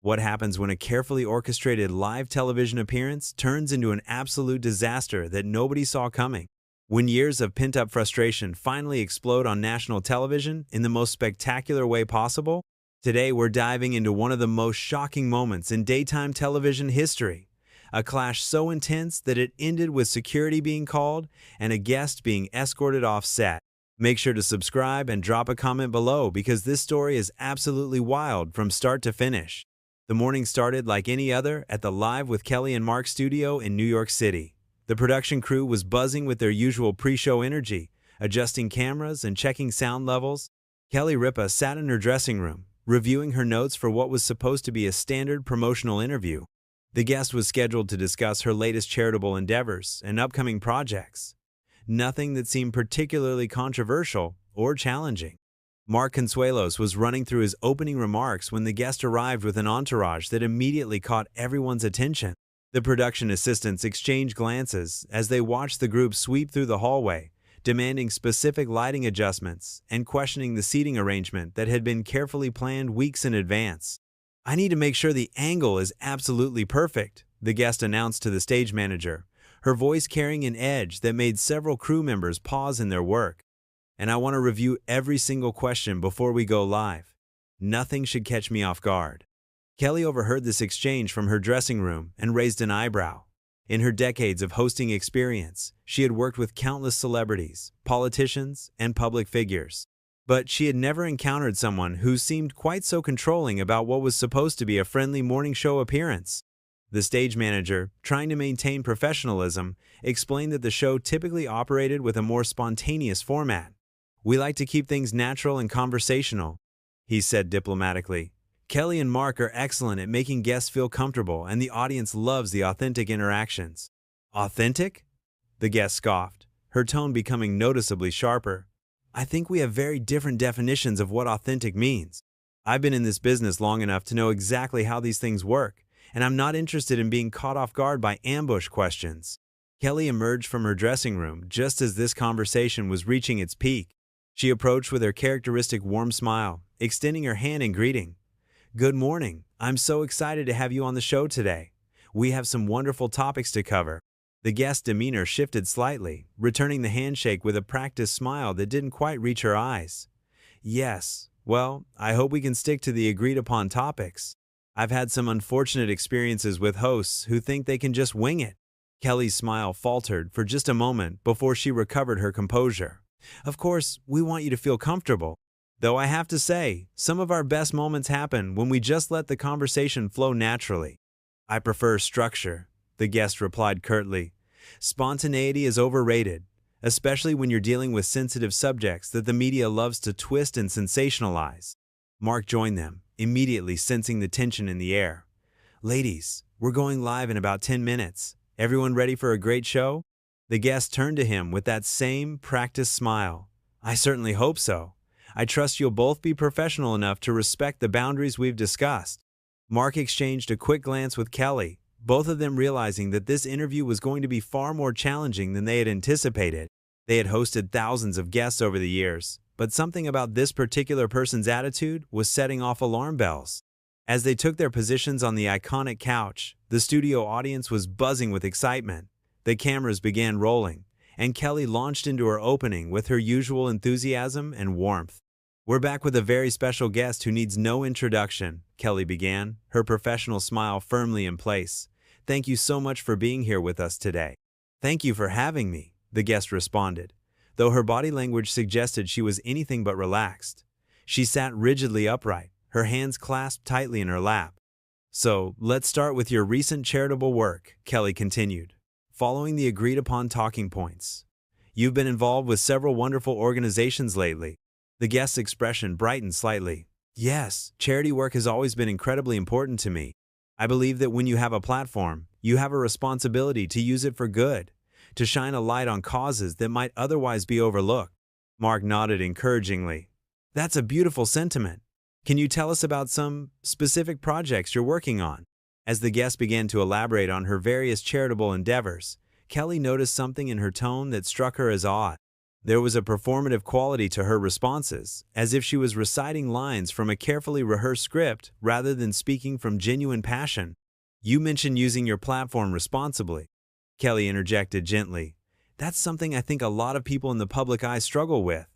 What happens when a carefully orchestrated live television appearance turns into an absolute disaster that nobody saw coming? When years of pent-up frustration finally explode on national television in the most spectacular way possible? Today we're diving into one of the most shocking moments in daytime television history. A clash so intense that it ended with security being called and a guest being escorted off set. Make sure to subscribe and drop a comment below because this story is absolutely wild from start to finish. The morning started like any other at the Live with Kelly and Mark studio in New York City. The production crew was buzzing with their usual pre-show energy, adjusting cameras and checking sound levels. Kelly Ripa sat in her dressing room, reviewing her notes for what was supposed to be a standard promotional interview. The guest was scheduled to discuss her latest charitable endeavors and upcoming projects. Nothing that seemed particularly controversial or challenging. Mark Consuelos was running through his opening remarks when the guest arrived with an entourage that immediately caught everyone's attention. The production assistants exchanged glances as they watched the group sweep through the hallway, demanding specific lighting adjustments and questioning the seating arrangement that had been carefully planned weeks in advance. "I need to make sure the angle is absolutely perfect," the guest announced to the stage manager, her voice carrying an edge that made several crew members pause in their work. "And I want to review every single question before we go live. Nothing should catch me off guard." Kelly overheard this exchange from her dressing room and raised an eyebrow. In her decades of hosting experience, she had worked with countless celebrities, politicians, and public figures. But she had never encountered someone who seemed quite so controlling about what was supposed to be a friendly morning show appearance. The stage manager, trying to maintain professionalism, explained that the show typically operated with a more spontaneous format. "We like to keep things natural and conversational," he said diplomatically. "Kelly and Mark are excellent at making guests feel comfortable, and the audience loves the authentic interactions." "Authentic?" the guest scoffed, her tone becoming noticeably sharper. "I think we have very different definitions of what authentic means. I've been in this business long enough to know exactly how these things work, and I'm not interested in being caught off guard by ambush questions." Kelly emerged from her dressing room just as this conversation was reaching its peak. She approached with her characteristic warm smile, extending her hand in greeting. "Good morning. I'm so excited to have you on the show today. We have some wonderful topics to cover." The guest's demeanor shifted slightly, returning the handshake with a practiced smile that didn't quite reach her eyes. "Yes, well, I hope we can stick to the agreed-upon topics. I've had some unfortunate experiences with hosts who think they can just wing it." Kelly's smile faltered for just a moment before she recovered her composure. "Of course, we want you to feel comfortable. Though I have to say, some of our best moments happen when we just let the conversation flow naturally." "I prefer structure," the guest replied curtly. "Spontaneity is overrated, especially when you're dealing with sensitive subjects that the media loves to twist and sensationalize." Mark joined them, immediately sensing the tension in the air. "Ladies, we're going live in about 10 minutes. Everyone ready for a great show?" The guest turned to him with that same practiced smile. "I certainly hope so. I trust you'll both be professional enough to respect the boundaries we've discussed." Mark exchanged a quick glance with Kelly, both of them realizing that this interview was going to be far more challenging than they had anticipated. They had hosted thousands of guests over the years, but something about this particular person's attitude was setting off alarm bells. As they took their positions on the iconic couch, the studio audience was buzzing with excitement. The cameras began rolling, and Kelly launched into her opening with her usual enthusiasm and warmth. "We're back with a very special guest who needs no introduction," Kelly began, her professional smile firmly in place. "Thank you so much for being here with us today." "Thank you for having me," the guest responded, though her body language suggested she was anything but relaxed. She sat rigidly upright, her hands clasped tightly in her lap. "So, let's start with your recent charitable work," Kelly continued, following the agreed-upon talking points. "You've been involved with several wonderful organizations lately." The guest's expression brightened slightly. "Yes, charity work has always been incredibly important to me. I believe that when you have a platform, you have a responsibility to use it for good, to shine a light on causes that might otherwise be overlooked." Mark nodded encouragingly. "That's a beautiful sentiment. Can you tell us about some specific projects you're working on?" As the guest began to elaborate on her various charitable endeavors, Kelly noticed something in her tone that struck her as odd. There was a performative quality to her responses, as if she was reciting lines from a carefully rehearsed script rather than speaking from genuine passion. "You mentioned using your platform responsibly," Kelly interjected gently. "That's something I think a lot of people in the public eye struggle with.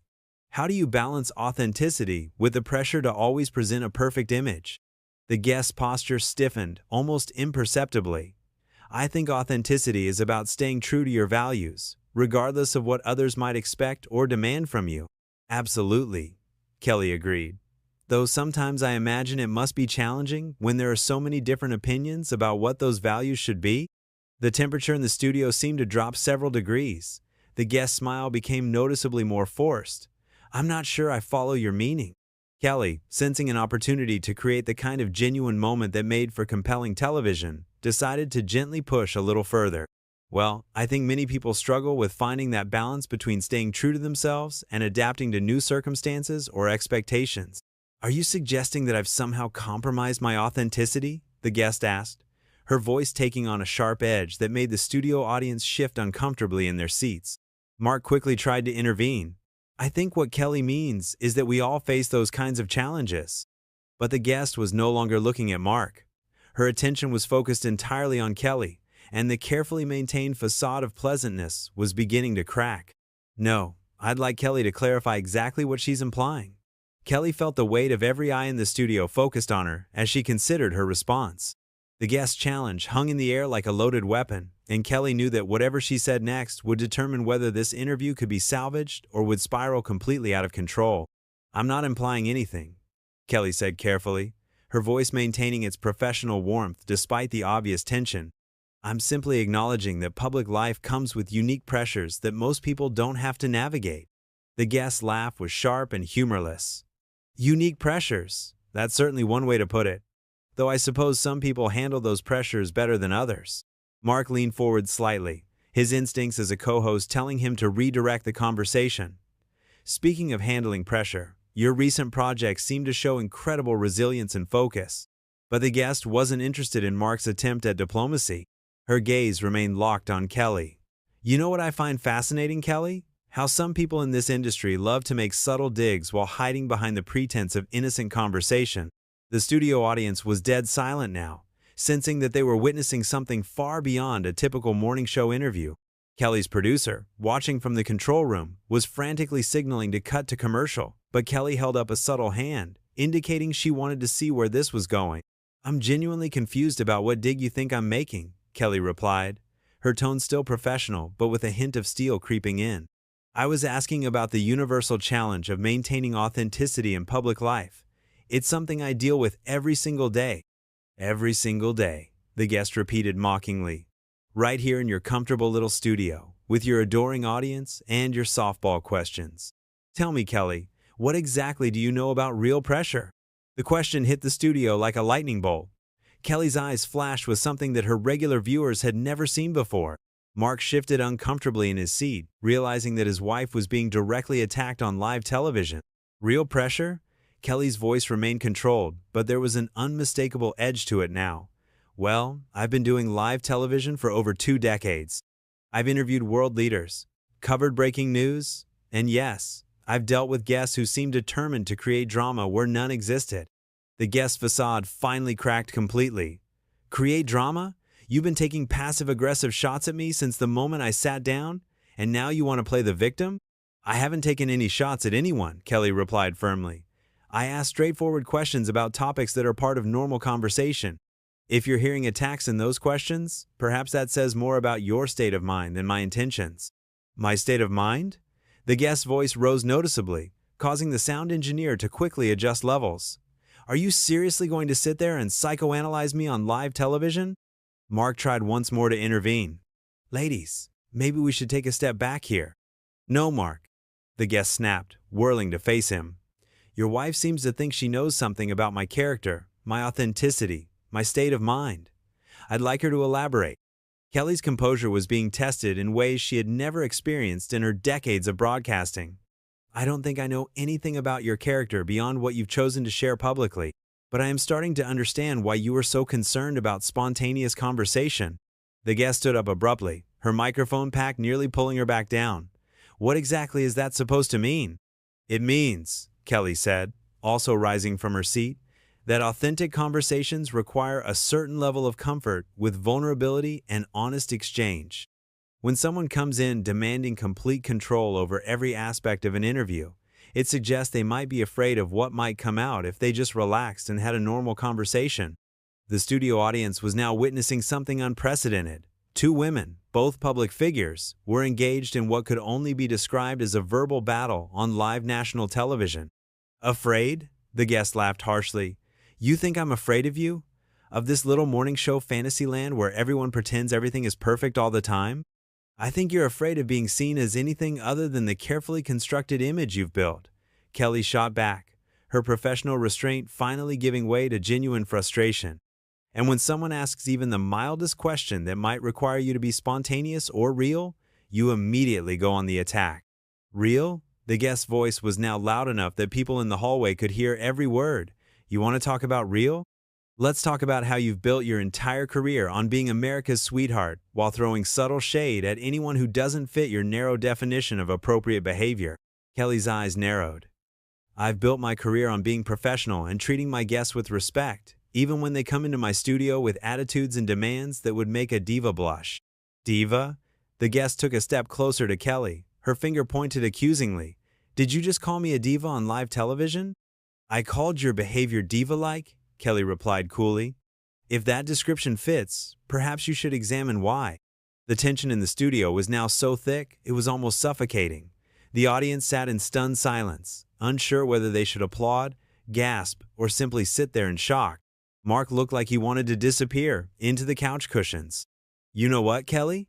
How do you balance authenticity with the pressure to always present a perfect image?" The guest's posture stiffened, almost imperceptibly. "I think authenticity is about staying true to your values, regardless of what others might expect or demand from you." "Absolutely," Kelly agreed. "Though sometimes I imagine it must be challenging when there are so many different opinions about what those values should be." The temperature in the studio seemed to drop several degrees. The guest's smile became noticeably more forced. "I'm not sure I follow your meaning." Kelly, sensing an opportunity to create the kind of genuine moment that made for compelling television, decided to gently push a little further. "Well, I think many people struggle with finding that balance between staying true to themselves and adapting to new circumstances or expectations." "Are you suggesting that I've somehow compromised my authenticity?" the guest asked, her voice taking on a sharp edge that made the studio audience shift uncomfortably in their seats. Mark quickly tried to intervene. "I think what Kelly means is that we all face those kinds of challenges." But the guest was no longer looking at Mark. Her attention was focused entirely on Kelly, and the carefully maintained facade of pleasantness was beginning to crack. "No, I'd like Kelly to clarify exactly what she's implying." Kelly felt the weight of every eye in the studio focused on her as she considered her response. The guest's challenge hung in the air like a loaded weapon, and Kelly knew that whatever she said next would determine whether this interview could be salvaged or would spiral completely out of control. "I'm not implying anything," Kelly said carefully, her voice maintaining its professional warmth despite the obvious tension. "I'm simply acknowledging that public life comes with unique pressures that most people don't have to navigate." The guest's laugh was sharp and humorless. "Unique pressures. That's certainly one way to put it. Though I suppose some people handle those pressures better than others." Mark leaned forward slightly, his instincts as a co-host telling him to redirect the conversation. "Speaking of handling pressure, your recent projects seem to show incredible resilience and focus." But the guest wasn't interested in Mark's attempt at diplomacy. Her gaze remained locked on Kelly. "You know what I find fascinating, Kelly? How some people in this industry love to make subtle digs while hiding behind the pretense of innocent conversation." The studio audience was dead silent now, sensing that they were witnessing something far beyond a typical morning show interview. Kelly's producer, watching from the control room, was frantically signaling to cut to commercial, but Kelly held up a subtle hand, indicating she wanted to see where this was going. "I'm genuinely confused about what dig you think I'm making," Kelly replied, her tone still professional but with a hint of steel creeping in. "I was asking about the universal challenge of maintaining authenticity in public life. It's something I deal with every single day." "Every single day," the guest repeated mockingly. "Right here in your comfortable little studio, with your adoring audience and your softball questions. Tell me, Kelly, what exactly do you know about real pressure?" The question hit the studio like a lightning bolt. Kelly's eyes flashed with something that her regular viewers had never seen before. Mark shifted uncomfortably in his seat, realizing that his wife was being directly attacked on live television. "Real pressure?" Kelly's voice remained controlled, but there was an unmistakable edge to it now. "Well, I've been doing live television for over 2 decades. I've interviewed world leaders, covered breaking news, and yes, I've dealt with guests who seemed determined to create drama where none existed." The guest's facade finally cracked completely. "Create drama? You've been taking passive-aggressive shots at me since the moment I sat down, and now you want to play the victim?" "I haven't taken any shots at anyone," Kelly replied firmly. "I ask straightforward questions about topics that are part of normal conversation. If you're hearing attacks in those questions, perhaps that says more about your state of mind than my intentions." "My state of mind?" The guest's voice rose noticeably, causing the sound engineer to quickly adjust levels. "Are you seriously going to sit there and psychoanalyze me on live television?" Mark tried once more to intervene. "Ladies, maybe we should take a step back here." "No, Mark," the guest snapped, whirling to face him. "Your wife seems to think she knows something about my character, my authenticity, my state of mind. I'd like her to elaborate." Kelly's composure was being tested in ways she had never experienced in her decades of broadcasting. "I don't think I know anything about your character beyond what you've chosen to share publicly, but I am starting to understand why you are so concerned about spontaneous conversation." The guest stood up abruptly, her microphone pack nearly pulling her back down. What exactly is that supposed to mean? It means, Kelly said, also rising from her seat, that authentic conversations require a certain level of comfort with vulnerability and honest exchange. When someone comes in demanding complete control over every aspect of an interview, it suggests they might be afraid of what might come out if they just relaxed and had a normal conversation. The studio audience was now witnessing something unprecedented. Two women, both public figures, were engaged in what could only be described as a verbal battle on live national television. Afraid? The guest laughed harshly. You think I'm afraid of you? Of this little morning show fantasyland where everyone pretends everything is perfect all the time? I think you're afraid of being seen as anything other than the carefully constructed image you've built. Kelly shot back, her professional restraint finally giving way to genuine frustration. And when someone asks even the mildest question that might require you to be spontaneous or real, you immediately go on the attack. Real? The guest's voice was now loud enough that people in the hallway could hear every word. You want to talk about real? Let's talk about how you've built your entire career on being America's sweetheart while throwing subtle shade at anyone who doesn't fit your narrow definition of appropriate behavior. Kelly's eyes narrowed. I've built my career on being professional and treating my guests with respect, even when they come into my studio with attitudes and demands that would make a diva blush. Diva? The guest took a step closer to Kelly, her finger pointed accusingly. Did you just call me a diva on live television? I called your behavior diva-like, Kelly replied coolly. If that description fits, perhaps you should examine why. The tension in the studio was now so thick, it was almost suffocating. The audience sat in stunned silence, unsure whether they should applaud, gasp, or simply sit there in shock. Mark looked like he wanted to disappear into the couch cushions. You know what, Kelly?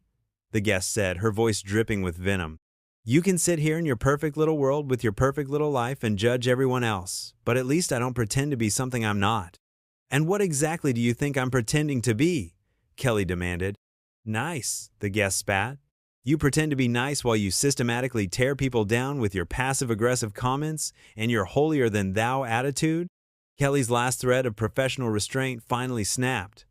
The guest said, her voice dripping with venom. You can sit here in your perfect little world with your perfect little life and judge everyone else, but at least I don't pretend to be something I'm not. And what exactly do you think I'm pretending to be? Kelly demanded. Nice, the guest spat. You pretend to be nice while you systematically tear people down with your passive-aggressive comments and your holier-than-thou attitude? Kelly's last thread of professional restraint finally snapped.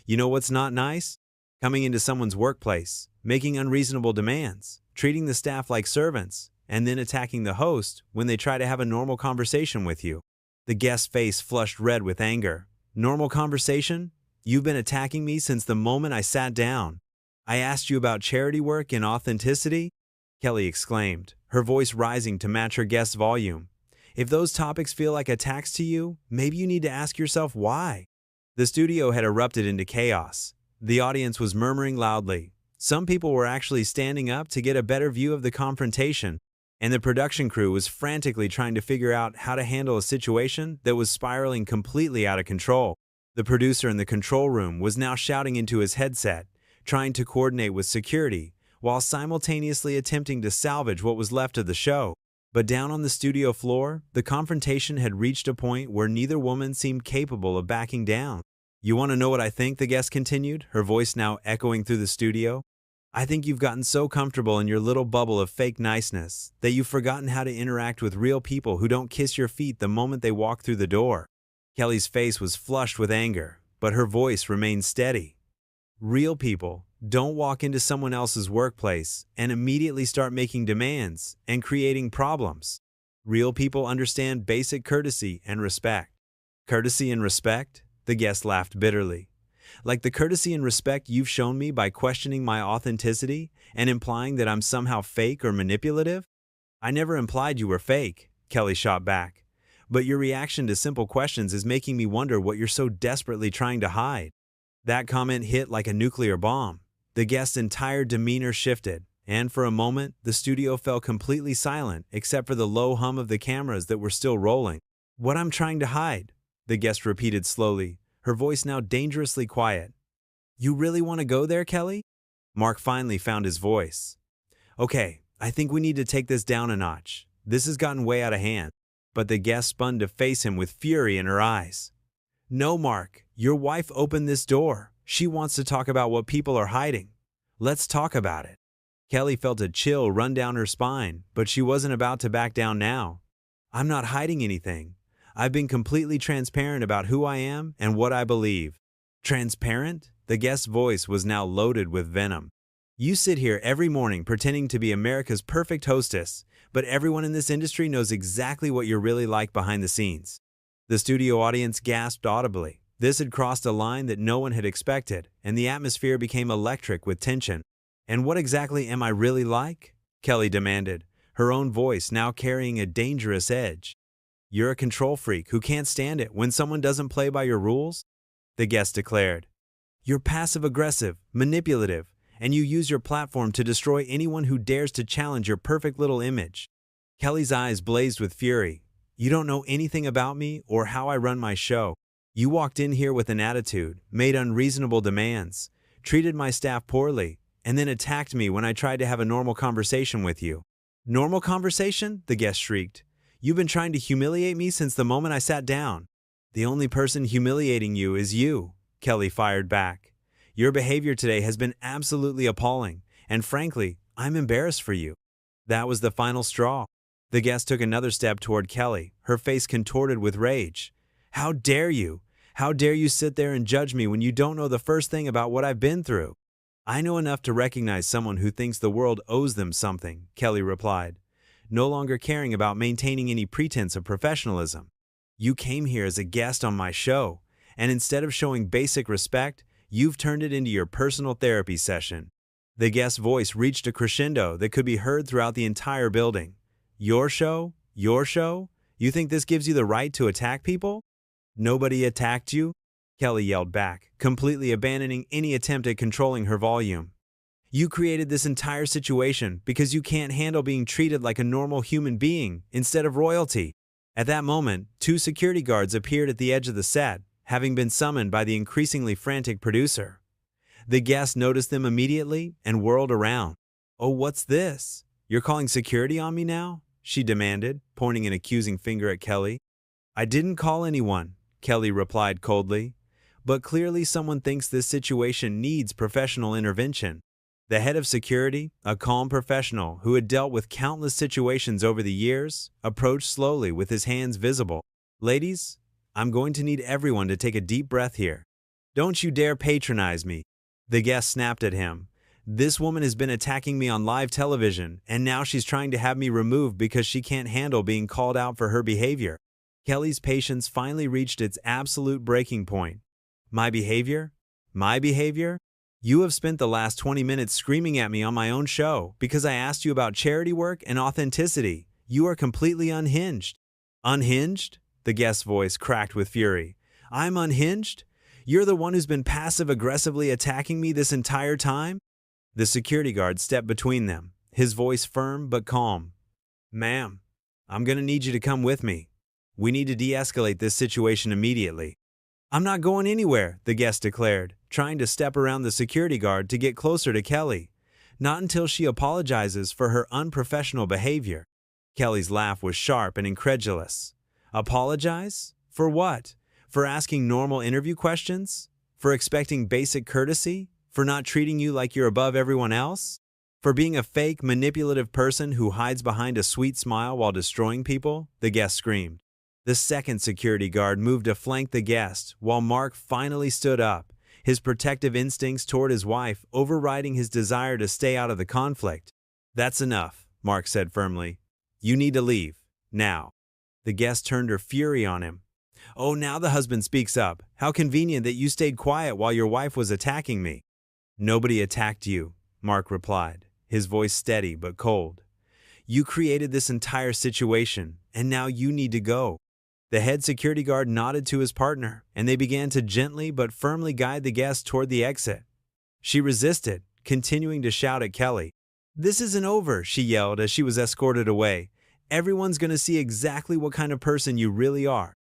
You know what's not nice? Coming into someone's workplace, making unreasonable demands, treating the staff like servants, and then attacking the host when they try to have a normal conversation with you. The guest's face flushed red with anger. Normal conversation? You've been attacking me since the moment I sat down. I asked you about charity work and authenticity? Kelly exclaimed, her voice rising to match her guest's volume. If those topics feel like attacks to you, maybe you need to ask yourself why. The studio had erupted into chaos. The audience was murmuring loudly. Some people were actually standing up to get a better view of the confrontation, and the production crew was frantically trying to figure out how to handle a situation that was spiraling completely out of control. The producer in the control room was now shouting into his headset, trying to coordinate with security, while simultaneously attempting to salvage what was left of the show. But down on the studio floor, the confrontation had reached a point where neither woman seemed capable of backing down. You want to know what I think? The guest continued, her voice now echoing through the studio. I think you've gotten so comfortable in your little bubble of fake niceness that you've forgotten how to interact with real people who don't kiss your feet the moment they walk through the door. Kelly's face was flushed with anger, but her voice remained steady. Real people don't walk into someone else's workplace and immediately start making demands and creating problems. Real people understand basic courtesy and respect. Courtesy and respect? The guest laughed bitterly. Like the courtesy and respect you've shown me by questioning my authenticity and implying that I'm somehow fake or manipulative? I never implied you were fake, Kelly shot back. But your reaction to simple questions is making me wonder what you're so desperately trying to hide. That comment hit like a nuclear bomb. The guest's entire demeanor shifted, and for a moment, the studio fell completely silent except for the low hum of the cameras that were still rolling. What I'm trying to hide, the guest repeated slowly, her voice now dangerously quiet. You really want to go there, Kelly? Mark finally found his voice. Okay, I think we need to take this down a notch. This has gotten way out of hand. But the guest spun to face him with fury in her eyes. No, Mark, your wife opened this door. She wants to talk about what people are hiding. Let's talk about it. Kelly felt a chill run down her spine, but she wasn't about to back down now. I'm not hiding anything. I've been completely transparent about who I am and what I believe. Transparent? The guest's voice was now loaded with venom. You sit here every morning pretending to be America's perfect hostess, but everyone in this industry knows exactly what you're really like behind the scenes." The studio audience gasped audibly. This had crossed a line that no one had expected, and the atmosphere became electric with tension. "And what exactly am I really like?" Kelly demanded, her own voice now carrying a dangerous edge. "You're a control freak who can't stand it when someone doesn't play by your rules," the guest declared. "You're passive-aggressive, manipulative, and you use your platform to destroy anyone who dares to challenge your perfect little image." Kelly's eyes blazed with fury. "You don't know anything about me or how I run my show. You walked in here with an attitude, made unreasonable demands, treated my staff poorly, and then attacked me when I tried to have a normal conversation with you." "Normal conversation?" the guest shrieked. "You've been trying to humiliate me since the moment I sat down." "The only person humiliating you is you," Kelly fired back. "Your behavior today has been absolutely appalling, and frankly, I'm embarrassed for you." That was the final straw. The guest took another step toward Kelly, her face contorted with rage. "How dare you? How dare you sit there and judge me when you don't know the first thing about what I've been through?" "I know enough to recognize someone who thinks the world owes them something," Kelly replied, no longer caring about maintaining any pretense of professionalism. "You came here as a guest on my show, and instead of showing basic respect, you've turned it into your personal therapy session." The guest's voice reached a crescendo that could be heard throughout the entire building. "Your show? Your show? You think this gives you the right to attack people?" "Nobody attacked you," Kelly yelled back, completely abandoning any attempt at controlling her volume. "You created this entire situation because you can't handle being treated like a normal human being instead of royalty." At that moment, two security guards appeared at the edge of the set, having been summoned by the increasingly frantic producer. The guest noticed them immediately and whirled around. "Oh, what's this? You're calling security on me now?" she demanded, pointing an accusing finger at Kelly. "I didn't call anyone," Kelly replied coldly, "but clearly someone thinks this situation needs professional intervention." The head of security, a calm professional who had dealt with countless situations over the years, approached slowly with his hands visible. "Ladies, I'm going to need everyone to take a deep breath here. Don't you dare patronize me." The guest snapped at him. "This woman has been attacking me on live television, and now she's trying to have me removed because she can't handle being called out for her behavior." Kelly's patience finally reached its absolute breaking point. "My behavior? My behavior? You have spent the last 20 minutes screaming at me on my own show because I asked you about charity work and authenticity. You are completely unhinged." "Unhinged?" The guest's voice cracked with fury. "I'm unhinged? You're the one who's been passive-aggressively attacking me this entire time?" The security guard stepped between them, his voice firm but calm. "Ma'am, I'm going to need you to come with me. We need to de-escalate this situation immediately." "I'm not going anywhere," the guest declared, trying to step around the security guard to get closer to Kelly. "Not until she apologizes for her unprofessional behavior." Kelly's laugh was sharp and incredulous. "Apologize? For what? For asking normal interview questions? For expecting basic courtesy? For not treating you like you're above everyone else? For being a fake, manipulative person who hides behind a sweet smile while destroying people?" the guest screamed. The second security guard moved to flank the guest, while Mark finally stood up, his protective instincts toward his wife overriding his desire to stay out of the conflict. "That's enough," Mark said firmly. "You need to leave. Now." The guest turned her fury on him. "Oh, now the husband speaks up. How convenient that you stayed quiet while your wife was attacking me." "Nobody attacked you," Mark replied, his voice steady but cold. "You created this entire situation, and now you need to go." The head security guard nodded to his partner, and they began to gently but firmly guide the guest toward the exit. She resisted, continuing to shout at Kelly. "This isn't over," she yelled as she was escorted away. "Everyone's going to see exactly what kind of person you really are."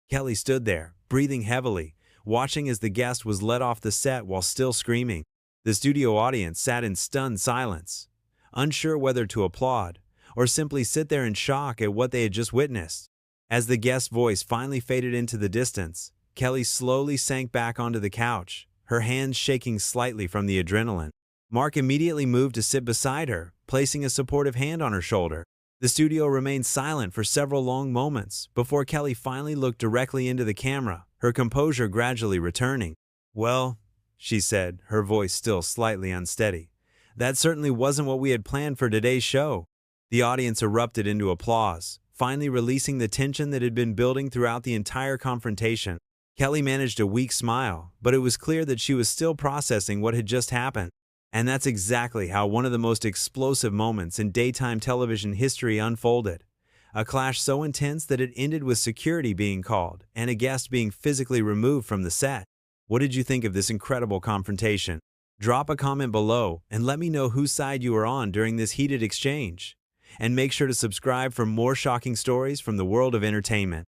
Kelly stood there, breathing heavily, watching as the guest was led off the set while still screaming. The studio audience sat in stunned silence, unsure whether to applaud or simply sit there in shock at what they had just witnessed. As the guest's voice finally faded into the distance, Kelly slowly sank back onto the couch, her hands shaking slightly from the adrenaline. Mark immediately moved to sit beside her, placing a supportive hand on her shoulder. The studio remained silent for several long moments before Kelly finally looked directly into the camera, her composure gradually returning. "Well," she said, her voice still slightly unsteady, That certainly wasn't what we had planned for today's show. The audience erupted into applause, finally releasing the tension that had been building throughout the entire confrontation. Kelly managed a weak smile, but it was clear that she was still processing what had just happened. And that's exactly how one of the most explosive moments in daytime television history unfolded. A clash so intense that it ended with security being called and a guest being physically removed from the set. What did you think of this incredible confrontation? Drop a comment below and let me know whose side you were on during this heated exchange. And make sure to subscribe for more shocking stories from the world of entertainment.